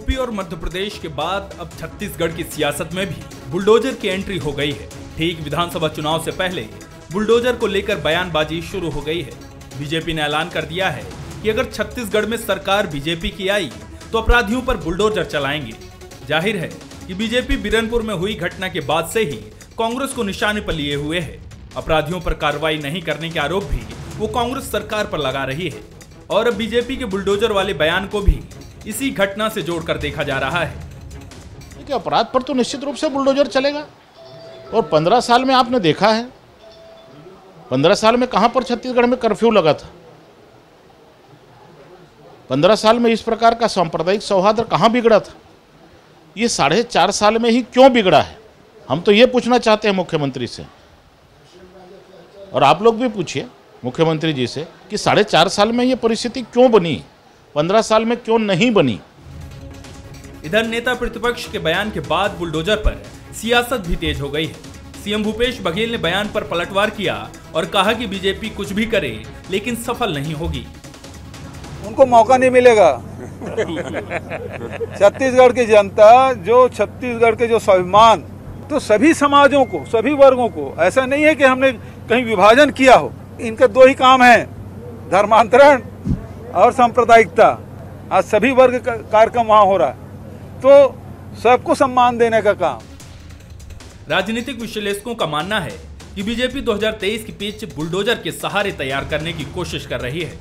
UP और मध्य प्रदेश के बाद अब छत्तीसगढ़ की सियासत में भी बुलडोजर की एंट्री हो गई है। ठीक विधानसभा चुनाव से पहले बुलडोजर को लेकर बयानबाजी शुरू हो गई है। बीजेपी ने ऐलान कर दिया है कि अगर छत्तीसगढ़ में सरकार बीजेपी की आई तो अपराधियों पर बुलडोजर चलाएंगे। जाहिर है कि बीजेपी बिरनपुर में हुई घटना के बाद से ही कांग्रेस को निशाने पर लिए हुए है। अपराधियों पर कार्रवाई नहीं करने के आरोप भी वो कांग्रेस सरकार पर लगा रही है और अब बीजेपी के बुलडोजर वाले बयान को भी इसी घटना से जोड़कर देखा जा रहा है। कि अपराध पर तो निश्चित रूप से बुलडोजर चलेगा और 15 साल में आपने देखा है, 15 साल में कहां पर छत्तीसगढ़ में कर्फ्यू लगा था? 15 साल में इस प्रकार का सांप्रदायिक सौहार्द कहां बिगड़ा था? ये 4.5 साल में ही क्यों बिगड़ा है? हम तो ये पूछना चाहते हैं मुख्यमंत्री से, और आप लोग भी पूछिए मुख्यमंत्री जी से कि 4.5 साल में ये परिस्थिति क्यों बनी, 15 साल में क्यों नहीं बनी। इधर नेता प्रतिपक्ष के बयान के बाद बुलडोजर पर सियासत भी तेज हो गई है। सीएम भूपेश बघेल ने बयान पर पलटवार किया और कहा कि बीजेपी कुछ भी करे लेकिन सफल नहीं होगी। उनको मौका नहीं मिलेगा। छत्तीसगढ़ की जनता, जो छत्तीसगढ़ के जो स्वाभिमान, तो सभी समाजों को, सभी वर्गों को, ऐसा नहीं है कि हमने कहीं विभाजन किया हो। इनके 2 ही काम हैं, धर्मांतरण और सांप्रदायिकता। आज सभी वर्ग का कार्यक्रम वहां हो रहा है, तो सबको सम्मान देने का काम। राजनीतिक विश्लेषकों का मानना है कि बीजेपी 2023 की पिच बुलडोजर के सहारे तैयार करने की कोशिश कर रही है,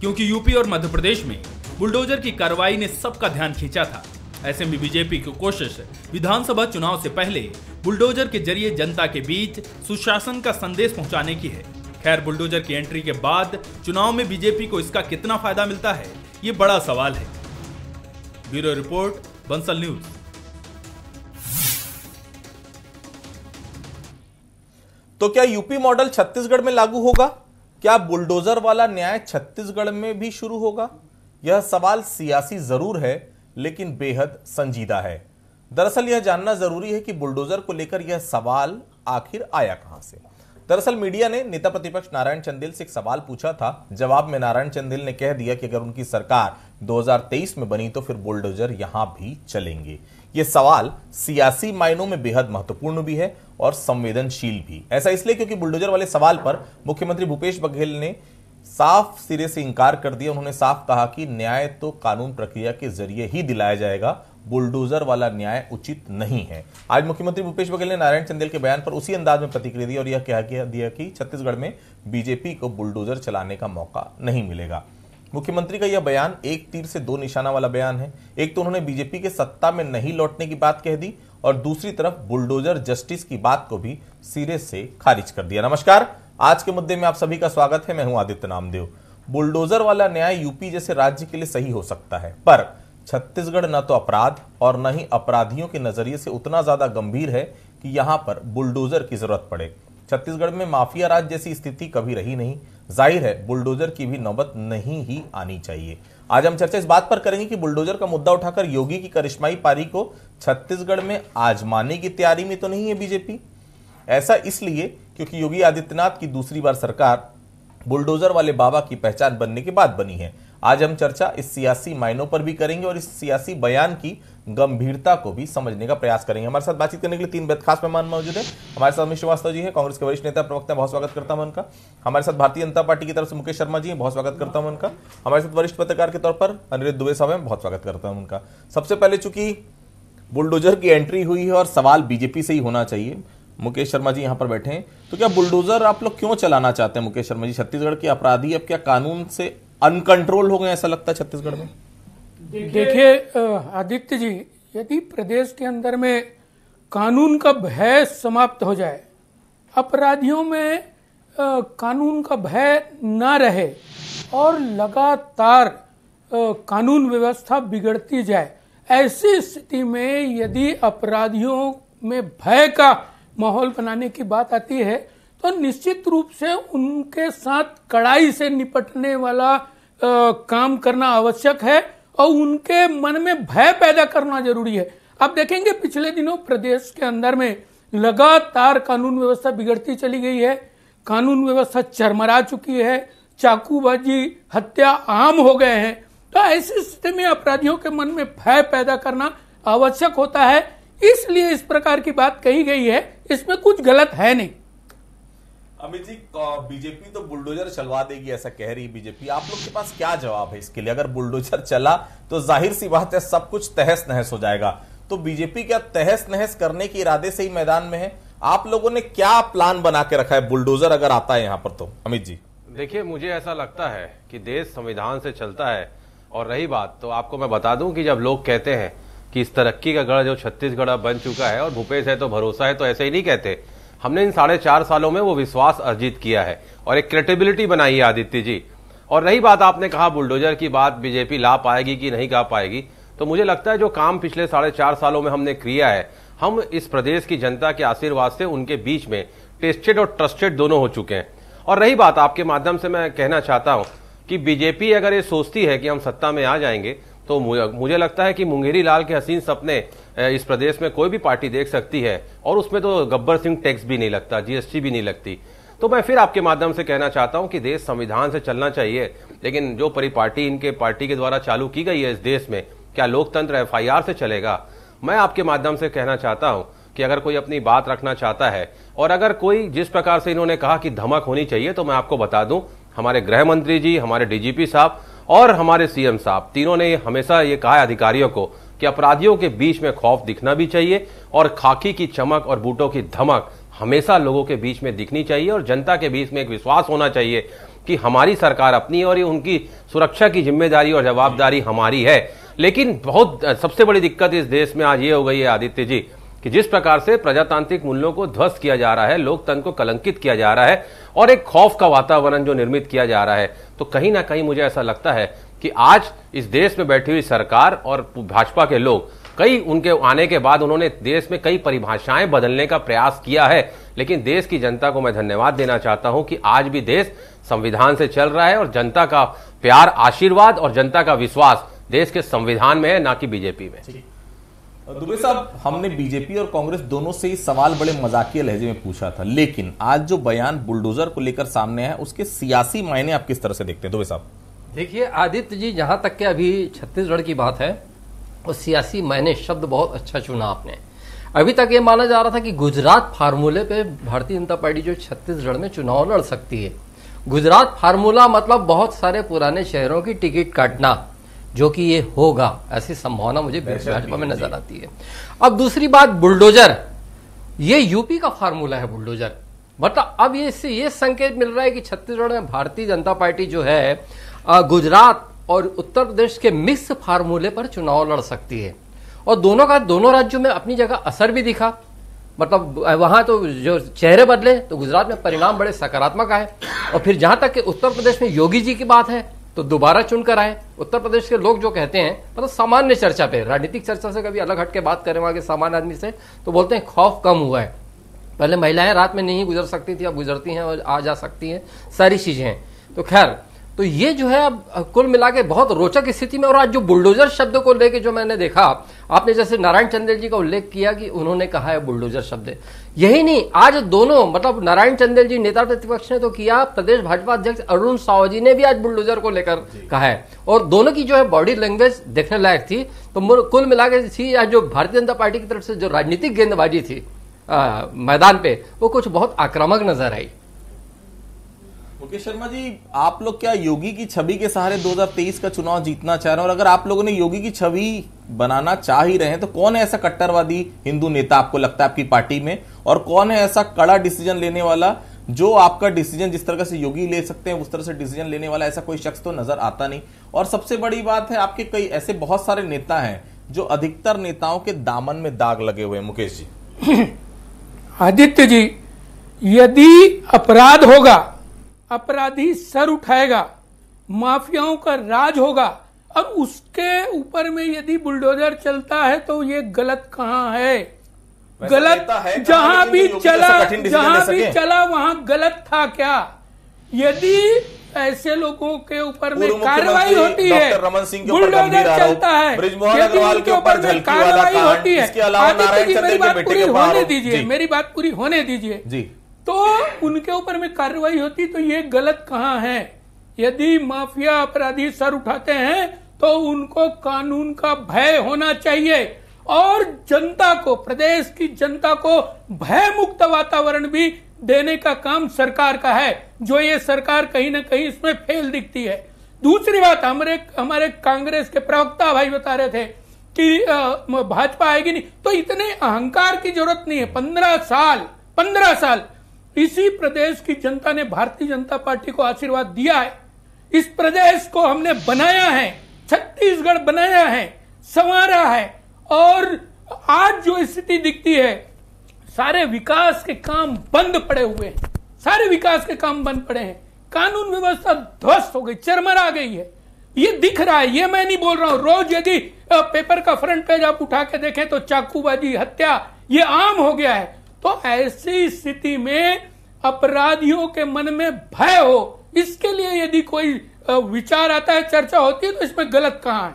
क्योंकि यूपी और मध्य प्रदेश में बुलडोजर की कार्रवाई ने सबका ध्यान खींचा था। ऐसे में बीजेपी की कोशिश विधानसभा चुनाव से पहले बुलडोजर के जरिए जनता के बीच सुशासन का संदेश पहुंचाने की है। खैर, बुलडोजर की एंट्री के बाद चुनाव में बीजेपी को इसका कितना फायदा मिलता है, ये बड़ा सवाल है। Bureau report, Bansal news. तो क्या यूपी मॉडल छत्तीसगढ़ में लागू होगा? क्या बुलडोजर वाला न्याय छत्तीसगढ़ में भी शुरू होगा? यह सवाल सियासी जरूर है, लेकिन बेहद संजीदा है। दरअसल यह जानना जरूरी है कि बुलडोजर को लेकर यह सवाल आखिर आया कहां से। दरअसल मीडिया ने नेता प्रतिपक्ष नारायण चंदेल से एक सवाल पूछा था। जवाब में नारायण चंदेल ने कह दिया कि अगर उनकी सरकार 2023 में बनी तो फिर बुलडोजर यहां भी चलेंगे। यह सवाल सियासी मायनों में बेहद महत्वपूर्ण भी है और संवेदनशील भी। ऐसा इसलिए क्योंकि बुलडोजर वाले सवाल पर मुख्यमंत्री भूपेश बघेल ने साफ सिरे से इंकार कर दिया। उन्होंने साफ कहा कि न्याय तो कानून प्रक्रिया के जरिए ही दिलाया जाएगा, बुलडोजर वाला न्याय उचित नहीं है। आज मुख्यमंत्री भूपेश बघेल ने नारायण चंदेल के बयान पर उसी अंदाज में प्रतिक्रिया दी और यह कह दिया कि छत्तीसगढ़ में बीजेपी को बुलडोजर चलाने का मौका नहीं मिलेगा। मुख्यमंत्री का यह बयान एक तीर से 2 निशाना वाला बयान है। एक तो उन्होंने बीजेपी के सत्ता में नहीं लौटने की बात कह दी और दूसरी तरफ बुलडोजर जस्टिस की बात को भी सिरे से खारिज कर दिया। नमस्कार, आज के मुद्दे में आप सभी का स्वागत है। मैं हूं आदित्य नामदेव। बुलडोजर वाला न्याय यूपी जैसे राज्य के लिए सही हो सकता है, पर छत्तीसगढ़ न तो अपराध और न ही अपराधियों के नजरिए से उतना ज्यादा गंभीर है कि यहां पर बुलडोजर की जरूरत पड़े। छत्तीसगढ़ में माफिया राज जैसी स्थिति कभी रही नहीं। जाहिर है बुलडोजर की भी नौबत नहीं ही आनी चाहिए। आज हम चर्चा इस बात पर करेंगे कि बुलडोजर का मुद्दा उठाकर योगी की करिश्माई पारी को छत्तीसगढ़ में आजमाने की तैयारी में तो नहीं है बीजेपी। ऐसा इसलिए क्योंकि योगी आदित्यनाथ की दूसरी बार सरकार बुलडोजर वाले बाबा की पहचान बनने के बाद बनी है। आज हम चर्चा इस सियासी मायनों पर भी करेंगे और इस सियासी बयान की गंभीरता को भी समझने का प्रयास करेंगे। हमारे साथ बातचीत करने के लिए 3 बेहद खास मेहमान मौजूद हैं। हमारे साथ अमित श्रीवास्तव जी हैं, कांग्रेस के वरिष्ठ नेता प्रवक्ता, बहुत स्वागत करता हूं उनका। हमारे साथ भारतीय जनता पार्टी की तरफ से मुकेश शर्मा जी हैं, बहुत स्वागत करता हूं उनका। हमारे साथ वरिष्ठ पत्रकार के तौर पर अनिरुद्ध दुबे साहब हैं, बहुत स्वागत करता हूं उनका। सबसे पहले चूंकि बुलडोजर की एंट्री हुई है और सवाल बीजेपी से ही होना चाहिए, मुकेश शर्मा जी यहां पर बैठे हैं, तो क्या बुलडोजर आप लोग क्यों चलाना चाहते हैं? मुकेश शर्मा जी, छत्तीसगढ़ के अपराधी अब क्या कानून से अनकंट्रोल हो गए, ऐसा लगता है छत्तीसगढ़ में? देखिए आदित्य जी, यदि प्रदेश के अंदर में कानून का भय समाप्त हो जाए, अपराधियों में कानून का भय न रहे और लगातार कानून व्यवस्था बिगड़ती जाए, ऐसी स्थिति में यदि अपराधियों में भय का माहौल बनाने की बात आती है तो निश्चित रूप से उनके साथ कड़ाई से निपटने वाला काम करना आवश्यक है और उनके मन में भय पैदा करना जरूरी है। आप देखेंगे पिछले दिनों प्रदेश के अंदर में लगातार कानून व्यवस्था बिगड़ती चली गई है, कानून व्यवस्था चरमरा चुकी है, चाकूबाजी, हत्या आम हो गए हैं तो ऐसी स्थिति में अपराधियों के मन में भय पैदा करना आवश्यक होता है, इसलिए इस प्रकार की बात कही गई है। इसमें कुछ गलत है नहीं। अमित जी, बीजेपी तो बुलडोजर चलवा देगी ऐसा कह रही है बीजेपी, आप लोग के पास क्या जवाब है इसके लिए? अगर बुलडोजर चला तो जाहिर सी बात है सब कुछ तहस नहस हो जाएगा, तो बीजेपी क्या तहस नहस करने के इरादे से ही मैदान में है? आप लोगों ने क्या प्लान बना के रखा है बुलडोजर अगर आता है यहां पर? तो अमित जी देखिए, मुझे ऐसा लगता है कि देश संविधान से चलता है। और रही बात, तो आपको मैं बता दूं कि जब लोग कहते हैं कि इस तरक्की का गढ़ जो छत्तीसगढ़ अब बन चुका है और भूपेश है तो भरोसा है, तो ऐसे ही नहीं कहते। हमने इन 4.5 सालों में वो विश्वास अर्जित किया है और एक क्रेडिबिलिटी बनाई है आदित्य जी। और रही बात, आपने कहा बुलडोजर की बात बीजेपी ला पाएगी कि नहीं ला पाएगी, तो मुझे लगता है जो काम पिछले 4.5 सालों में हमने किया है, हम इस प्रदेश की जनता के आशीर्वाद से उनके बीच में टेस्टेड और ट्रस्टेड दोनों हो चुके हैं। और रही बात, आपके माध्यम से मैं कहना चाहता हूं कि बीजेपी अगर ये सोचती है कि हम सत्ता में आ जाएंगे, तो मुझे लगता है कि मुंगेरी लाल के हसीन सपने इस प्रदेश में कोई भी पार्टी देख सकती है, और उसमें तो गब्बर सिंह टैक्स भी नहीं लगता, जीएसटी भी नहीं लगती। तो मैं फिर आपके माध्यम से कहना चाहता हूं कि देश संविधान से चलना चाहिए, लेकिन जो परिपाटी इनके पार्टी के द्वारा चालू की गई है इस देश में, क्या लोकतंत्र एफआईआर से चलेगा? मैं आपके माध्यम से कहना चाहता हूं कि अगर कोई अपनी बात रखना चाहता है, और अगर कोई जिस प्रकार से इन्होंने कहा कि धमक होनी चाहिए, तो मैं आपको बता दूं, हमारे गृह मंत्री जी, हमारे डीजीपी साहब और हमारे सीएम साहब तीनों ने हमेशा ये कहा है अधिकारियों को कि अपराधियों के बीच में खौफ दिखना भी चाहिए और खाकी की चमक और बूटों की धमक हमेशा लोगों के बीच में दिखनी चाहिए, और जनता के बीच में एक विश्वास होना चाहिए कि हमारी सरकार अपनी और ये उनकी सुरक्षा की जिम्मेदारी और जवाबदारी हमारी है। लेकिन बहुत सबसे बड़ी दिक्कत इस देश में आज ये हो गई है आदित्य जी कि जिस प्रकार से प्रजातांत्रिक मूल्यों को ध्वस्त किया जा रहा है, लोकतंत्र को कलंकित किया जा रहा है और एक खौफ का वातावरण जो निर्मित किया जा रहा है, तो कहीं ना कहीं मुझे ऐसा लगता है कि आज इस देश में बैठी हुई सरकार और भाजपा के लोग, कई उनके आने के बाद उन्होंने देश में कई परिभाषाएं बदलने का प्रयास किया है, लेकिन देश की जनता को मैं धन्यवाद देना चाहता हूं कि आज भी देश संविधान से चल रहा है और जनता का प्यार, आशीर्वाद और जनता का विश्वास देश के संविधान में है, ना कि बीजेपी में। दुबे साहब, हमने बीजेपी और कांग्रेस दोनों से ही सवाल बड़े मजाकिया लहजे में पूछा था, लेकिन आज जो बयान बुलडोजर को लेकर सामने है उसके सियासी मायने आप किस तरह से देखते हैं दुबे साहब? देखिए आदित्य जी, जहां तक के अभी छत्तीसगढ़ की बात है, और सियासी मायने शब्द बहुत अच्छा चुना आपने। अभी तक ये माना जा रहा था कि गुजरात फार्मूले पे भारतीय जनता पार्टी जो छत्तीसगढ़ में चुनाव लड़ सकती है। गुजरात फार्मूला मतलब बहुत सारे पुराने शहरों की टिकट काटना, जो कि ये होगा ऐसी संभावना मुझे भाजपा में नजर आती है। अब दूसरी बात, बुलडोजर, ये यूपी का फार्मूला है बुलडोजर। मतलब अब ये इससे ये संकेत मिल रहा है कि छत्तीसगढ़ में भारतीय जनता पार्टी जो है गुजरात और उत्तर प्रदेश के मिक्स फार्मूले पर चुनाव लड़ सकती है, और दोनों राज्यों में अपनी जगह असर भी दिखा। मतलब वहां तो जो चेहरे बदले, तो गुजरात में परिणाम बड़े सकारात्मक आए, और फिर जहां तक कि उत्तर प्रदेश में योगी जी की बात है तो दोबारा चुनकर आए। उत्तर प्रदेश के लोग जो कहते हैं, मतलब सामान्य चर्चा पे, राजनीतिक चर्चा से कभी अलग हट के बात करें वहां के सामान्य आदमी से, तो बोलते हैं खौफ कम हुआ है। पहले महिलाएं रात में नहीं गुजर सकती थी, अब गुजरती हैं और आ जा सकती हैं, सारी चीजें हैं। तो खैर, तो ये जो है अब कुल मिला के बहुत रोचक स्थिति में। और आज जो बुलडोजर शब्द को लेके जो मैंने देखा, आपने जैसे नारायण चंदेल जी का उल्लेख किया कि उन्होंने कहा है बुलडोजर शब्द, यही नहीं, आज दोनों, मतलब नारायण चंदेल जी नेता प्रतिपक्ष ने तो किया, प्रदेश भाजपा अध्यक्ष अरुण साव जी ने भी आज बुलडोजर को लेकर कहा है, और दोनों की जो है बॉडी लैंग्वेज देखने लायक थी। तो कुल मिला के आज जो भारतीय जनता पार्टी की तरफ से जो राजनीतिक गेंदबाजी थी मैदान पे, वो कुछ बहुत आक्रामक नजर आई। मुकेश शर्मा जी, आप लोग क्या योगी की छवि के सहारे 2023 का चुनाव जीतना चाह रहे हैं? और अगर आप लोगों ने योगी की छवि बनाना चाह ही रहे हैं, तो कौन है ऐसा कट्टरवादी हिंदू नेता आपको लगता है आपकी पार्टी में, और कौन है ऐसा कड़ा डिसीजन लेने वाला जो आपका डिसीजन जिस तरह से योगी ले सकते हैं उस तरह से डिसीजन लेने वाला ऐसा कोई शख्स तो नजर आता नहीं। और सबसे बड़ी बात है, आपके कई ऐसे बहुत सारे नेता हैं जो अधिकतर नेताओं के दामन में दाग लगे हुए हैं। मुकेश जी, आदित्य जी, यदि अपराध होगा, अपराधी सर उठाएगा, माफियाओं का राज होगा, और उसके ऊपर में यदि बुलडोजर चलता है तो ये गलत कहां है? गलत जहां भी चला वहां गलत था क्या? यदि ऐसे लोगों के ऊपर में कार्रवाई होती है, बुलडोजर चलता है, यदि उनके ऊपर में कार्रवाई होती है, मेरी बात पूरी होने दीजिए, मेरी बात पूरी होने दीजिए जी, तो उनके ऊपर में कार्रवाई होती तो ये गलत कहां है? यदि माफिया अपराधी सर उठाते हैं तो उनको कानून का भय होना चाहिए और जनता को, प्रदेश की जनता को भय मुक्त वातावरण भी देने का काम सरकार का है, जो ये सरकार कहीं ना कहीं इसमें फेल दिखती है। दूसरी बात, हमारे कांग्रेस के प्रवक्ता भाई बता रहे थे कि भाजपा आएगी नहीं, तो इतने अहंकार की जरूरत नहीं है। 15 साल इसी प्रदेश की जनता ने भारतीय जनता पार्टी को आशीर्वाद दिया है। इस प्रदेश को हमने बनाया है, छत्तीसगढ़ बनाया है, संवारा है, और आज जो स्थिति दिखती है, सारे विकास के काम बंद पड़े हुए हैं, सारे विकास के काम बंद पड़े हैं, कानून व्यवस्था ध्वस्त हो गई, चरमरा गई है, ये दिख रहा है। ये मैं नहीं बोल रहा हूं, रोज यदि पेपर का फ्रंट पेज आप उठा के देखें तो चाकूबाजी, हत्या, ये आम हो गया है। तो ऐसी स्थिति में अपराधियों के मन में भय हो, इसके लिए यदि कोई विचार आता है, चर्चा होती है, तो इसमें गलत कहां है?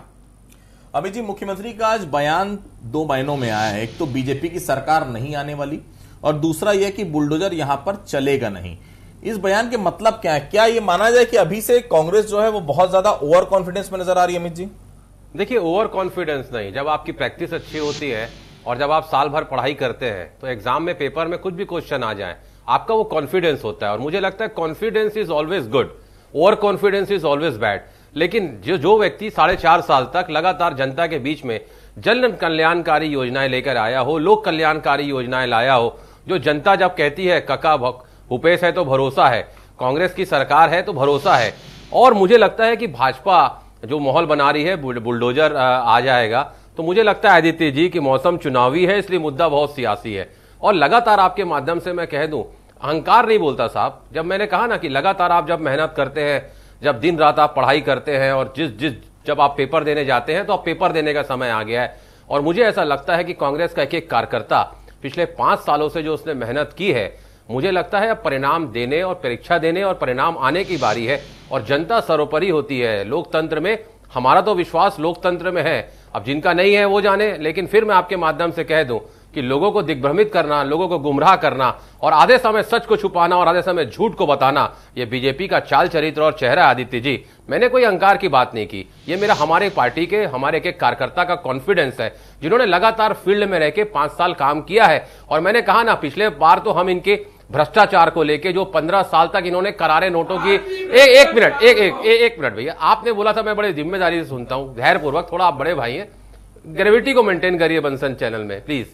अमित जी, मुख्यमंत्री का आज बयान 2 मायनों में आया है। एक तो बीजेपी की सरकार नहीं आने वाली, और दूसरा यह कि बुलडोजर यहां पर चलेगा नहीं। इस बयान के मतलब क्या है? क्या ये माना जाए कि अभी से कांग्रेस जो है वो बहुत ज्यादा ओवर कॉन्फिडेंस में नजर आ रही है? अमित जी, देखिए, ओवर कॉन्फिडेंस नहीं, जब आपकी प्रैक्टिस अच्छी होती है और जब आप साल भर पढ़ाई करते हैं तो एग्जाम में, पेपर में कुछ भी क्वेश्चन आ जाए, आपका वो कॉन्फिडेंस होता है। और मुझे लगता है confidence is always good, over confidence is always bad. लेकिन जो व्यक्ति 4.5 साल तक लगातार जनता के बीच में जन कल्याणकारी योजनाएं लेकर आया हो, लोक कल्याणकारी योजनाएं लाया हो, जो जनता जब कहती है कका भूपेश है तो भरोसा है, कांग्रेस की सरकार है तो भरोसा है। और मुझे लगता है कि भाजपा जो माहौल बना रही है, बुलडोजर आ जाएगा, तो मुझे लगता है आदित्य जी कि मौसम चुनावी है, इसलिए मुद्दा बहुत सियासी है। और लगातार आपके माध्यम से मैं कह दूं, अहंकार नहीं बोलता साहब। जब मैंने कहा ना कि लगातार आप जब मेहनत करते हैं, जब दिन रात आप पढ़ाई करते हैं, और जब आप पेपर देने जाते हैं, तो आप पेपर देने का समय आ गया है। और मुझे ऐसा लगता है कि कांग्रेस का एक कार्यकर्ता पिछले 5 सालों से जो उसने मेहनत की है, मुझे लगता है अब परिणाम देने और परीक्षा देने और परिणाम आने की बारी है। और जनता सर्वोपरि होती है लोकतंत्र में। हमारा तो विश्वास लोकतंत्र में है, अब जिनका नहीं है वो जाने। लेकिन फिर मैं आपके माध्यम से कह दूं कि लोगों को दिग्भ्रमित करना, लोगों को गुमराह करना, और आधे समय सच को छुपाना और आधे समय झूठ को बताना, ये बीजेपी का चाल चरित्र और चेहरा है। आदित्य जी, मैंने कोई अहंकार की बात नहीं की, ये मेरा हमारे पार्टी के, हमारे एक कार्यकर्ता का कॉन्फिडेंस है, जिन्होंने लगातार फील्ड में रहकर 5 साल काम किया है। और मैंने कहा ना, पिछले बार तो हम इनके भ्रष्टाचार को लेके, जो 15 साल तक इन्होंने करारे नोटों की, एक मिनट भैया, आपने बोला था, मैं बड़े जिम्मेदारी से सुनता हूं, धैर्यपूर्वक, थोड़ा आप बड़े भाई हैं, ग्रेविटी को मेंटेन करिए बंसन चैनल में प्लीज।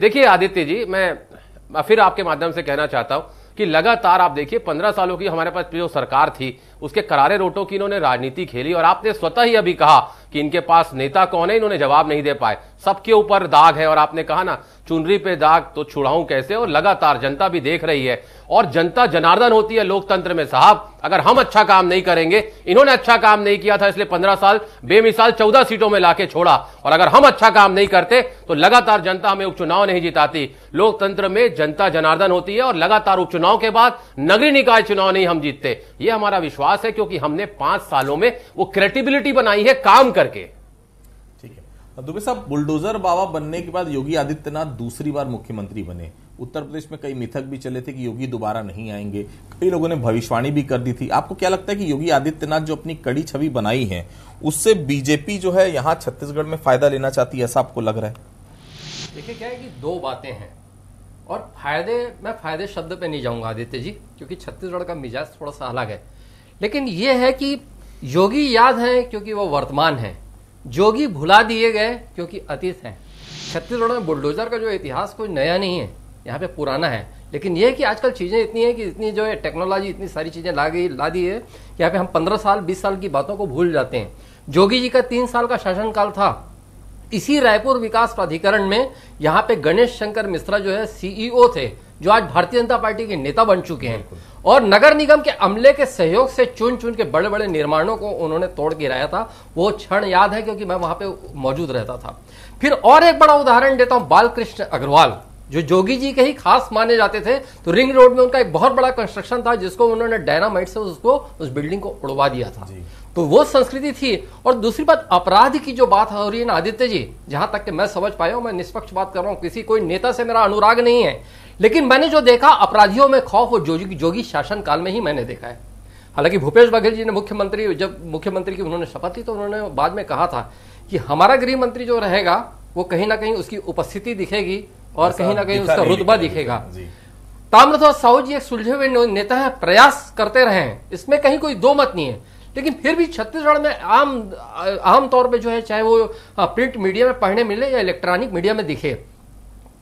देखिए आदित्य जी, मैं फिर आपके माध्यम से कहना चाहता हूं कि लगातार आप देखिए 15 सालों की हमारे पास जो सरकार थी, उसके करारे नोटों की इन्होंने राजनीति खेली। और आपने स्वतः ही अभी कहा कि इनके पास नेता कौन है, इन्होंने जवाब नहीं दे पाए, सबके ऊपर दाग है। और आपने कहा ना, चुनरी पे दाग तो छुड़ाऊं कैसे। और लगातार जनता भी देख रही है, और जनता जनार्दन होती है लोकतंत्र में साहब। अगर हम अच्छा काम नहीं करेंगे, इन्होंने अच्छा काम नहीं किया था इसलिए 15 साल बेमिसाल 14 सीटों में लाके छोड़ा, और अगर हम अच्छा काम नहीं करते तो लगातार जनता हमें उपचुनाव नहीं जिताती। लोकतंत्र में जनता जनार्दन होती है, और लगातार उपचुनाव के बाद नगरीय निकाय चुनाव नहीं हम जीतते, ये हमारा विश्वास है, क्योंकि हमने 5 सालों में वो क्रेडिबिलिटी बनाई है काम करके। ठीक है दुबे साहब, बुलडोजर बाबा बनने के बाद योगी आदित्यनाथ दूसरी बार मुख्यमंत्री बने। उत्तर प्रदेश में कई मिथक भी चले थे कि योगी दोबारा नहीं आएंगे, कई लोगों ने भविष्यवाणी भी कर दी थी। आपको क्या लगता है कि योगी आदित्यनाथ जो अपनी कड़ी छवि बनाई है, उससे बीजेपी जो है यहां छत्तीसगढ़ में फायदा लेना चाहती है, ऐसा आपको लग रहा है? देखिए क्या है कि 2 बातें हैं, और मैं फायदे शब्द पे नहीं जाऊंगा आदित्य जी, क्योंकि छत्तीसगढ़ का मिजाज थोड़ा सा अलग है। लेकिन यह है कि योगी याद है क्योंकि वो वर्तमान है, जोगी भुला दिए गए क्योंकि अतीत है। छत्तीसगढ़ में बुलडोजर का जो इतिहास कोई नया नहीं है, यहाँ पे पुराना है। लेकिन यह है कि आजकल चीजें इतनी है कि इतनी जो है टेक्नोलॉजी, इतनी सारी चीजें ला दी है कि यहाँ पे हम 15 साल 20 साल की बातों को भूल जाते हैं। जोगी जी का 3 साल का शासनकाल था। इसी रायपुर विकास प्राधिकरण में यहाँ पे गणेश शंकर मिश्रा जो है सीईओ थे, जो आज भारतीय जनता पार्टी के नेता बन चुके हैं, और नगर निगम के अमले के सहयोग से चुन चुन के बड़े बड़े निर्माणों को उन्होंने तोड़ गिराया था। वो क्षण याद है क्योंकि मैं वहां पे मौजूद रहता था। फिर और एक बड़ा उदाहरण देता हूं, बालकृष्ण अग्रवाल जो जोगी जी के ही खास माने जाते थे, तो रिंग रोड में उनका एक बहुत बड़ा कंस्ट्रक्शन था जिसको उन्होंने डायनामाइट से उस बिल्डिंग को उड़वा दिया था। तो वो संस्कृति थी। और दूसरी बात, अपराध की जो बात हो रही है ना आदित्य जी, जहां तक कि मैं समझ पाया हूं, मैं निष्पक्ष बात कर रहा हूं, किसी कोई नेता से मेरा अनुराग नहीं है, लेकिन मैंने जो देखा अपराधियों में खौफ वो जोगी शासन काल में ही मैंने देखा है। हालांकि भूपेश बघेल जी ने जब मुख्यमंत्री की उन्होंने शपथ ली तो उन्होंने बाद में कहा था कि हमारा गृह मंत्री जो रहेगा वो कहीं ना कहीं उसकी उपस्थिति दिखेगी और कहीं ना कहीं उसका रुतबा दिखेगा। ताम्रध्वज साहू जी एक सुलझे हुए नेता है, प्रयास करते रहे हैं, इसमें कहीं कोई दो मत नहीं है, लेकिन फिर भी छत्तीसगढ़ में आम तौर पे जो है, चाहे वो प्रिंट मीडिया में पढ़ने मिले या इलेक्ट्रॉनिक मीडिया में दिखे,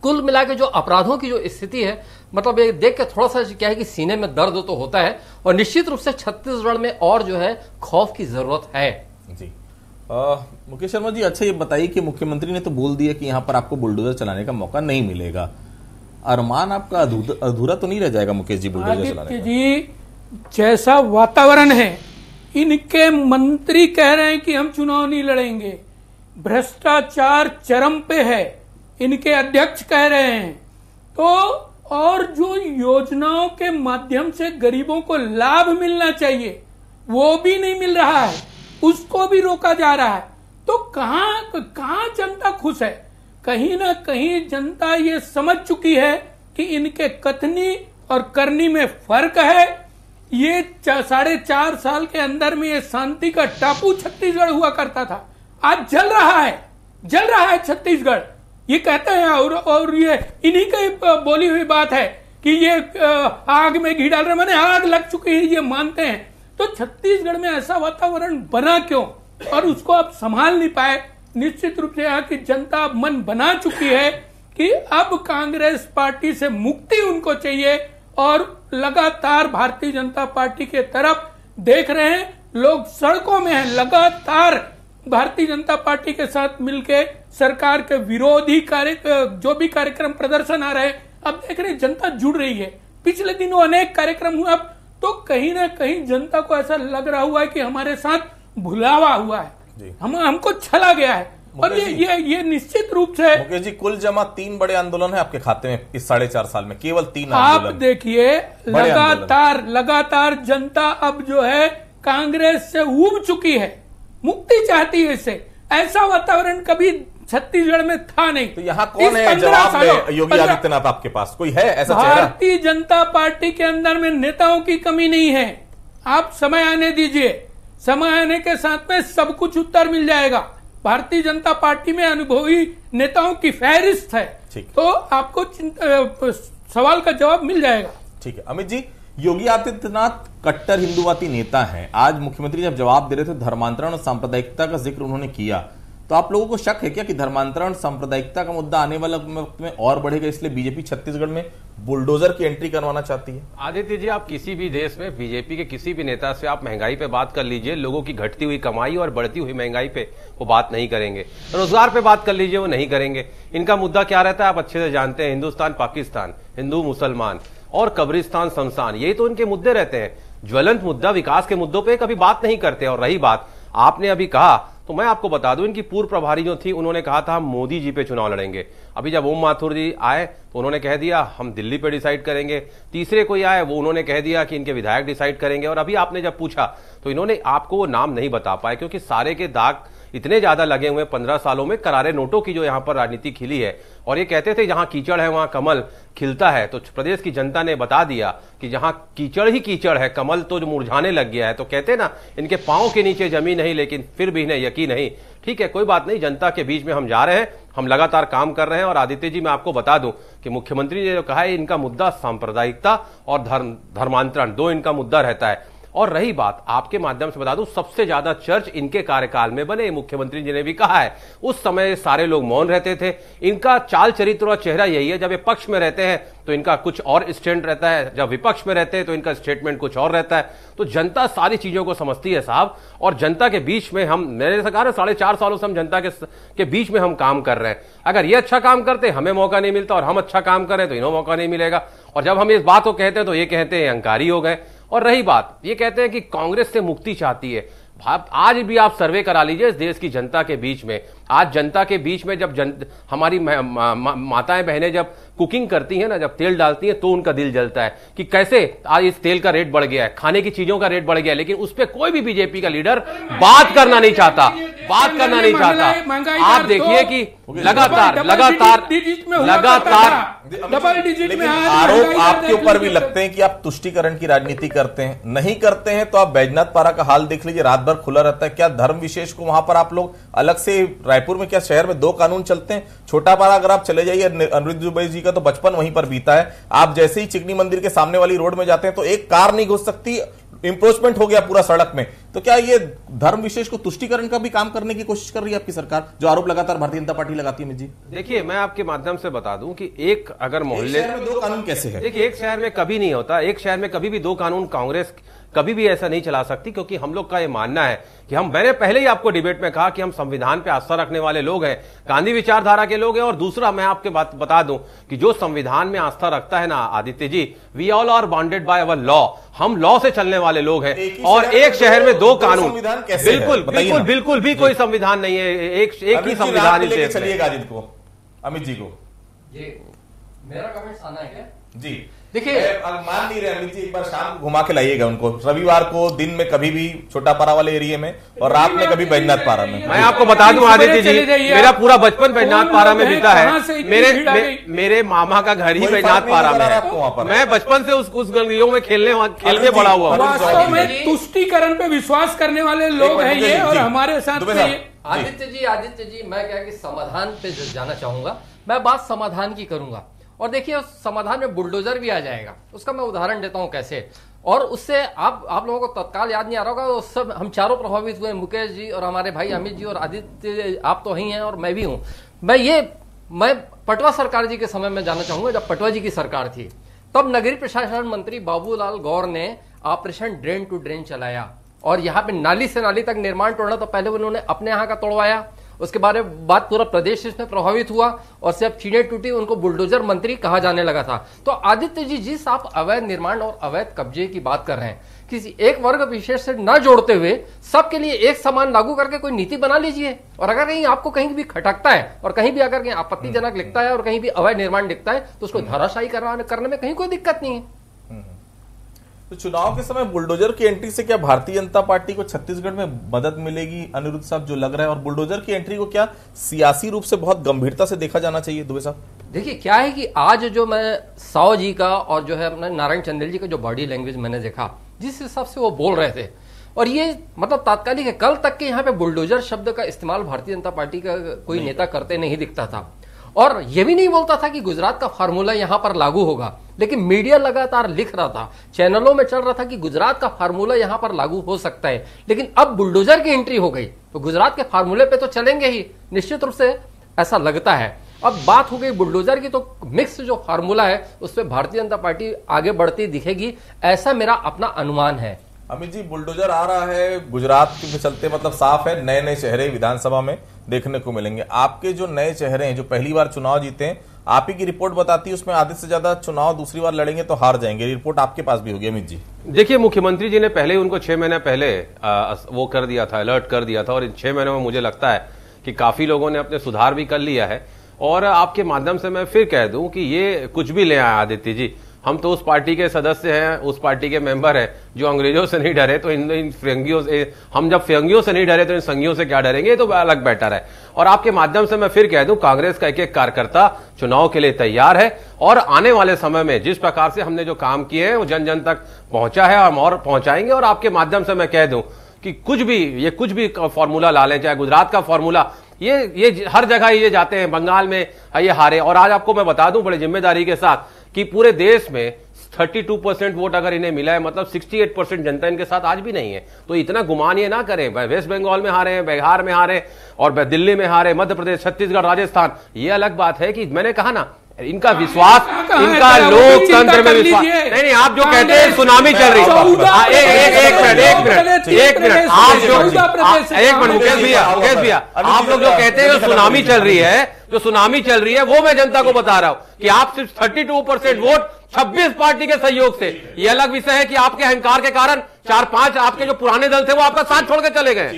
कुल मिला के जो अपराधों की जो स्थिति है, मतलब ये देख के थोड़ा सा क्या है कि सीने में दर्द तो होता है और निश्चित रूप से छत्तीसगढ़ में और जो है खौफ की जरूरत है। जी मुकेश शर्मा जी, अच्छा ये बताइए कि मुख्यमंत्री ने तो बोल दिया कि यहाँ पर आपको बुलडोजर चलाने का मौका नहीं मिलेगा, अरमान आपका अधूरा तो नहीं रह जाएगा मुकेश जी बुलडोजर चलाने का? जी, जैसा वातावरण है, इनके मंत्री कह रहे हैं कि हम चुनाव नहीं लड़ेंगे, भ्रष्टाचार चरम पे है, इनके अध्यक्ष कह रहे हैं, तो और जो योजनाओं के माध्यम से गरीबों को लाभ मिलना चाहिए वो भी नहीं मिल रहा है, उसको भी रोका जा रहा है। तो कहां जनता खुश है? कहीं ना कहीं जनता ये समझ चुकी है कि इनके कथनी और करनी में फर्क है। ये 4.5 साल के अंदर में ये शांति का टापू छत्तीसगढ़ हुआ करता था, आज जल रहा है छत्तीसगढ़। ये कहते हैं और ये इन्हीं की बोली हुई बात है कि ये आग में घी डाल रहे, माने आग लग चुकी है, ये मानते हैं। तो छत्तीसगढ़ में ऐसा वातावरण बना क्यों और उसको आप संभाल नहीं पाए? निश्चित रूप से यहाँ की जनता अब मन बना चुकी है कि अब कांग्रेस पार्टी से मुक्ति उनको चाहिए और लगातार भारतीय जनता पार्टी के तरफ देख रहे हैं। लोग सड़कों में हैं, लगातार भारतीय जनता पार्टी के साथ मिलके सरकार के विरोधी जो भी कार्यक्रम प्रदर्शन आ रहे हैं, अब देख रहे हैं जनता जुड़ रही है। पिछले दिनों अनेक कार्यक्रम हुए, अब तो कहीं ना कहीं जनता को ऐसा लग रहा हुआ है कि हमारे साथ भुलावा हुआ है, हमको छला गया है। और ये निश्चित रूप से मुकेश जी, कुल जमा 3 बड़े आंदोलन है आपके खाते में इस 4.5 साल में, केवल 3 आंदोलन। आप देखिए लगातार जनता अब जो है कांग्रेस से ऊब चुकी है, मुक्ति चाहती है इससे। ऐसा वातावरण कभी छत्तीसगढ़ में था नहीं। तो यहाँ कौन है जवाब में योगी आदित्यनाथ आपके पास? कोई है ऐसा चेहरा? भारतीय जनता पार्टी के अंदर में नेताओं की कमी नहीं है। आप समय आने दीजिए, समय आने के साथ में सब कुछ उत्तर मिल जाएगा। भारतीय जनता पार्टी में अनुभवी नेताओं की फहरिस्त है, तो आपको सवाल का जवाब मिल जाएगा। ठीक है अमित जी, योगी आदित्यनाथ कट्टर हिंदूवादी नेता हैं। आज मुख्यमंत्री जब जवाब दे रहे थे धर्मांतरण और सांप्रदायिकता का जिक्र उन्होंने किया, तो आप लोगों को शक है क्या कि धर्मांतरण सांप्रदायिकता का मुद्दा आने वाले वक्त में और बढ़ेगा, इसलिए बीजेपी छत्तीसगढ़ में बुलडोजर की एंट्री करवाना चाहती है? आदित्य जी, आप किसी भी देश में बीजेपी के किसी भी नेता से आप महंगाई पे बात कर लीजिए, लोगों की घटती हुई कमाई और बढ़ती हुई महंगाई पे वो बात नहीं करेंगे। रोजगार पे बात कर लीजिए, वो नहीं करेंगे। इनका मुद्दा क्या रहता है आप अच्छे से जानते हैं, हिंदुस्तान पाकिस्तान, हिंदू मुसलमान और कब्रिस्तान शमशान, यही तो इनके मुद्दे रहते हैं। ज्वलंत मुद्दा विकास के मुद्दों पे कभी बात नहीं करते। और रही बात आपने अभी कहा, तो मैं आपको बता दूं, इनकी पूर्व प्रभारी जो थी उन्होंने कहा था हम मोदी जी पे चुनाव लड़ेंगे। अभी जब ओम माथुर जी आए तो उन्होंने कह दिया हम दिल्ली पे डिसाइड करेंगे। तीसरे कोई आए वो उन्होंने कह दिया कि इनके विधायक डिसाइड करेंगे। और अभी आपने जब पूछा तो इन्होंने आपको वो नाम नहीं बता पाए, क्योंकि सारे के दाग इतने ज्यादा लगे हुए 15 सालों में करारे नोटों की जो यहां पर राजनीति खिली है। और ये कहते थे जहां कीचड़ है वहां कमल खिलता है, तो प्रदेश की जनता ने बता दिया कि जहां कीचड़ ही कीचड़ है, कमल तो जो मुरझाने लग गया है। तो कहते ना इनके पांव के नीचे जमीन नहीं, लेकिन फिर भी इन्हें यकीन नहीं। ठीक है, कोई बात नहीं, जनता के बीच में हम जा रहे हैं, हम लगातार काम कर रहे हैं। और आदित्य जी, मैं आपको बता दूं कि मुख्यमंत्री ने जो कहा है इनका मुद्दा सांप्रदायिकता और धर्मांतरण, दो इनका मुद्दा रहता है। और रही बात, आपके माध्यम से बता दूं, सबसे ज्यादा चर्च इनके कार्यकाल में बने। मुख्यमंत्री जी ने भी कहा है उस समय सारे लोग मौन रहते थे। इनका चाल चरित्र और चेहरा यही है, जब ये पक्ष में रहते हैं तो इनका कुछ और स्टैंड रहता है, जब विपक्ष में रहते हैं तो इनका स्टेटमेंट कुछ और रहता है। तो जनता सारी चीजों को समझती है साहब, और जनता के बीच में हम, मेरे से कहा 4.5 सालों से हम जनता के बीच में हम काम कर रहे हैं। अगर ये अच्छा काम करते हमें मौका नहीं मिलता, और हम अच्छा काम करें तो इन्हें मौका नहीं मिलेगा। और जब हम इस बात को कहते हैं तो ये कहते हैं अहंकारी हो गए। और रही बात, ये कहते हैं कि कांग्रेस से मुक्ति चाहती है। आज भी आप सर्वे करा लीजिए इस देश की जनता के बीच में। आज जनता के बीच में जब हमारी माताएं बहनें जब कुकिंग करती हैं ना, जब तेल डालती हैं, तो उनका दिल जलता है कि कैसे आज इस तेल का रेट बढ़ गया है, खाने की चीजों का रेट बढ़ गया है। लेकिन उस पर कोई भी बीजेपी का लीडर बात करना नहीं चाहता। बात करना नहीं चाहता। आप देखिए कि लगातार डबल डिजिट में आरोप आपके ऊपर भी लगते हैं कि आप तुष्टीकरण की राजनीति करते हैं, नहीं करते हैं तो आप बैजनाथ पारा का हाल देख लीजिए, रात भर खुला रहता है। क्या धर्म विशेष को वहां पर आप लोग अलग से, रायपुर में क्या शहर में 2 कानून चलते हैं? छोटा पारा अगर आप चले जाइए, अनिरुद्ध जुबैर जी का तो बचपन वहीं पर बीता है। आप जैसे ही चिकनी मंदिर के सामने वाली रोड में जाते हैं तो एक कार नहीं घुस सकती, इंप्रोचमेंट हो गया पूरा सड़क में। तो क्या ये धर्म विशेष को तुष्टीकरण का भी काम करने की कोशिश कर रही है आपकी सरकार, जो आरोप लगातार भारतीय जनता पार्टी लगाती है? जी देखिए, मैं आपके माध्यम से बता दूं कि एक अगर मोहल्ले में 2 कानून कैसे है? देखिए, एक शहर में कभी नहीं होता, एक शहर में कभी भी 2 कानून कांग्रेस कभी भी ऐसा नहीं चला सकती, क्योंकि हम लोग का ये मानना है कि मैंने पहले ही आपको डिबेट में कहा कि हम संविधान पे आस्था रखने वाले लोग हैं, गांधी विचारधारा के लोग हैं। और दूसरा मैं आपके बात बता दूं कि जो संविधान में आस्था रखता है ना Aditya ji, we all are bounded by our law, हम लॉ से चलने वाले लोग हैं। और एक शहर में 2 कानून, बिल्कुल भी कोई संविधान नहीं है, एक ही संविधान। चलिएगा अमित जी को मेरा कमेंट्स आना है क्या? जी देखिए, मान नहीं रहे अमित जी, एक बार शाम को घुमा के लाइएगा उनको, रविवार को दिन में कभी भी छोटा पारा वाले एरिया में और रात में कभी बैजनाथ पारा में। मैं आपको बता दूं आदित्य जी, मेरा पूरा बचपन बैजनाथ पारा में बीता है। मेरे मामा का घर ही बैजनाथ पारा में है। मैं बचपन से उस गलियों में खेल के बड़ा हुआ। वास्तव में तुष्टीकरण पे विश्वास करने वाले लोग हैं ये, और हमारे साथ आदित्य जी मैं क्या कि समाधान पे जाना चाहूंगा। मैं बात समाधान की करूंगा, और देखिए उस समाधान में बुलडोजर भी आ जाएगा। उसका मैं उदाहरण देता हूं कैसे, और उससे आप लोगों को तत्काल याद नहीं आ रहा होगा, उस सब हम चारों प्रभावित हुए, मुकेश जी और हमारे भाई अमित जी और आदित्य, आप तो ही हैं और मैं भी हूं। मैं पटवा सरकार जी के समय में जाना चाहूंगा, जब पटवा जी की सरकार थी, तब नगरीय प्रशासन मंत्री बाबूलाल गौर ने ऑपरेशन ड्रेन टू ड्रेन चलाया, और यहाँ पे नाली से नाली तक निर्माण तोड़ना तो पहले उन्होंने अपने यहाँ का तोड़वाया, उसके बाद पूरा प्रदेश इसमें प्रभावित हुआ, और जब चीनें टूटी उनको बुलडोजर मंत्री कहा जाने लगा था। तो आदित्य जी, जिस आप अवैध निर्माण और अवैध कब्जे की बात कर रहे हैं, किसी एक वर्ग विशेष से न जोड़ते हुए सबके लिए एक समान लागू करके कोई नीति बना लीजिए। और अगर कहीं आपको कहीं भी खटकता है, और कहीं भी अगर कहीं आपत्तिजनक लिखता है, और कहीं भी अवैध निर्माण दिखता है, तो उसको धराशायी करने में कहीं कोई दिक्कत नहीं है। तो चुनाव के समय बुलडोजर की एंट्री से क्या भारतीय जनता पार्टी को छत्तीसगढ़ में मदद मिलेगी, अनिरुद्ध साहब, जो लग रहा है? और बुलडोजर की एंट्री को क्या सियासी रूप से बहुत गंभीरता से देखा जाना चाहिए, दुबे साहब? देखिए, क्या है कि आज जो मैं साव जी का और जो है अपना नारायण चंदेल जी का जो बॉडी लैंग्वेज मैंने देखा, जिस हिसाब से वो बोल रहे थे, और ये मतलब तात्कालिक है, कल तक के यहाँ पे बुलडोजर शब्द का इस्तेमाल भारतीय जनता पार्टी का कोई नेता करते नहीं दिखता था। और ये भी नहीं बोलता था कि गुजरात का फार्मूला यहां पर लागू होगा, लेकिन मीडिया लगातार लिख रहा था, चैनलों में चल रहा था कि गुजरात का फार्मूला यहां पर लागू हो सकता है। लेकिन अब बुलडोजर की एंट्री हो गई तो गुजरात के फार्मूले पे तो चलेंगे ही, निश्चित रूप से ऐसा लगता है। अब बात हो गई बुलडोजर की, तो मिक्स जो फार्मूला है उस पर भारतीय जनता पार्टी आगे बढ़ती दिखेगी, ऐसा मेरा अपना अनुमान है। अमित जी, बुलडोजर आ रहा है गुजरात के चलते, मतलब साफ है नए नए चेहरे विधानसभा में देखने को मिलेंगे। आपके जो नए चेहरे हैं, जो पहली बार चुनाव जीते हैं, आप ही की रिपोर्ट बताती है उसमें आधे से ज्यादा चुनाव दूसरी बार लड़ेंगे तो हार जाएंगे। रिपोर्ट आपके पास भी होगी अमित जी। देखिए, मुख्यमंत्री जी ने पहले ही उनको 6 महीने पहले वो कर दिया था, अलर्ट कर दिया था, और इन 6 महीनों में मुझे लगता है कि काफी लोगों ने अपने सुधार भी कर लिया है। और आपके माध्यम से मैं फिर कह दूं कि ये कुछ भी ले आए आदित्य जी, हम तो उस पार्टी के सदस्य हैं, उस पार्टी के मेंबर हैं जो अंग्रेजों से नहीं डरे, तो इन फिरंगियों से, हम जब फिरंगियों से नहीं डरे तो इन संगियों से क्या डरेंगे, तो अलग बेटर है। और आपके माध्यम से मैं फिर कह दूं, कांग्रेस का एक एक कार्यकर्ता चुनाव के लिए तैयार है, और आने वाले समय में जिस प्रकार से हमने जो काम किए हैं वो जन जन तक पहुंचा है, हम और पहुंचाएंगे। और आपके माध्यम से मैं कह दूं कि कुछ भी फॉर्मूला ला लें, चाहे गुजरात का फॉर्मूला, ये हर जगह ये जाते हैं, बंगाल में ये हारे। और आज आपको मैं बता दूं बड़ी जिम्मेदारी के साथ कि पूरे देश में 32% वोट अगर इन्हें मिला है, मतलब 68% जनता इनके साथ आज भी नहीं है। तो इतना गुमान ये ना करें, वेस्ट बंगाल में हारे, बिहार में हारे, और दिल्ली में हारे, मध्य प्रदेश, छत्तीसगढ़, राजस्थान, ये अलग बात है कि मैंने कहा ना, इनका विश्वास, इनका लोकतंत्र में विश्वास नहीं। आप जो कहते हैं सुनामी चल रही है, एक मिनट आप जो एक मिनट मुकेश भैया आप लोग जो कहते हैं सुनामी चल रही है, जो सुनामी चल रही है वो मैं जनता को बता रहा हूं कि आप सिर्फ 32% वोट 26 पार्टी के सहयोग से। ये अलग विषय है कि आपके अहंकार के कारण 4-5 आपके जो पुराने दल थे वो आपका साथ छोड़ के चले गए।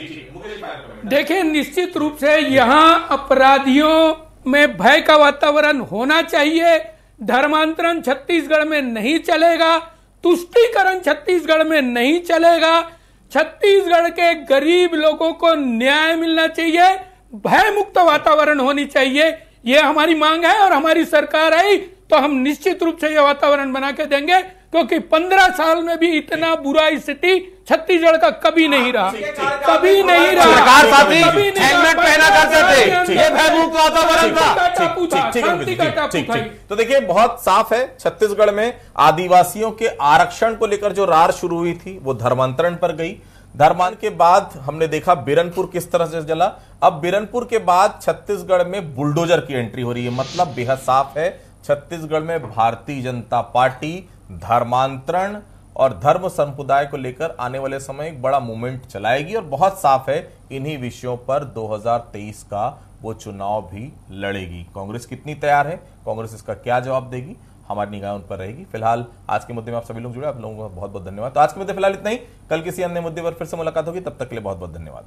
देखिए, निश्चित रूप से यहां अपराधियों में भय का वातावरण होना चाहिए। धर्मांतरण छत्तीसगढ़ में नहीं चलेगा, तुष्टीकरण छत्तीसगढ़ में नहीं चलेगा। छत्तीसगढ़ के गरीब लोगों को न्याय मिलना चाहिए, भय मुक्त वातावरण होनी चाहिए, ये हमारी मांग है। और हमारी सरकार आई तो हम निश्चित रूप से ये वातावरण बना के देंगे, क्योंकि 15 साल में भी इतना बुरा स्थिति छत्तीसगढ़ का कभी नहीं रहा, कभी नहीं रहा। सरकार साथी हेलमेट पहना करते थे, ये भयमुक्त वातावरण था। ठीक। तो देखिए बहुत साफ है, छत्तीसगढ़ में आदिवासियों के आरक्षण को लेकर जो रार शुरू हुई थी वो धर्मांतरण पर गई। धर्मांतरण के बाद हमने देखा बिरनपुर किस तरह से जला। अब बिरनपुर के बाद छत्तीसगढ़ में बुलडोजर की एंट्री हो रही है। मतलब बेहद साफ है, छत्तीसगढ़ में भारतीय जनता पार्टी धर्मांतरण और धर्म संप्रदाय को लेकर आने वाले समय एक बड़ा मूवमेंट चलाएगी। और बहुत साफ है, इन्हीं विषयों पर 2023 का वो चुनाव भी लड़ेगी। कांग्रेस कितनी तैयार है, कांग्रेस इसका क्या जवाब देगी, हमारी निगाह उन पर रहेगी। फिलहाल आज के मुद्दे में आप सभी लोग जुड़े, आप लोगों का बहुत बहुत धन्यवाद। तो आज के मुद्दे फिलहाल इतना ही, कल किसी अन्य मुद्दे पर फिर से मुलाकात होगी, तब तक के लिए बहुत बहुत धन्यवाद।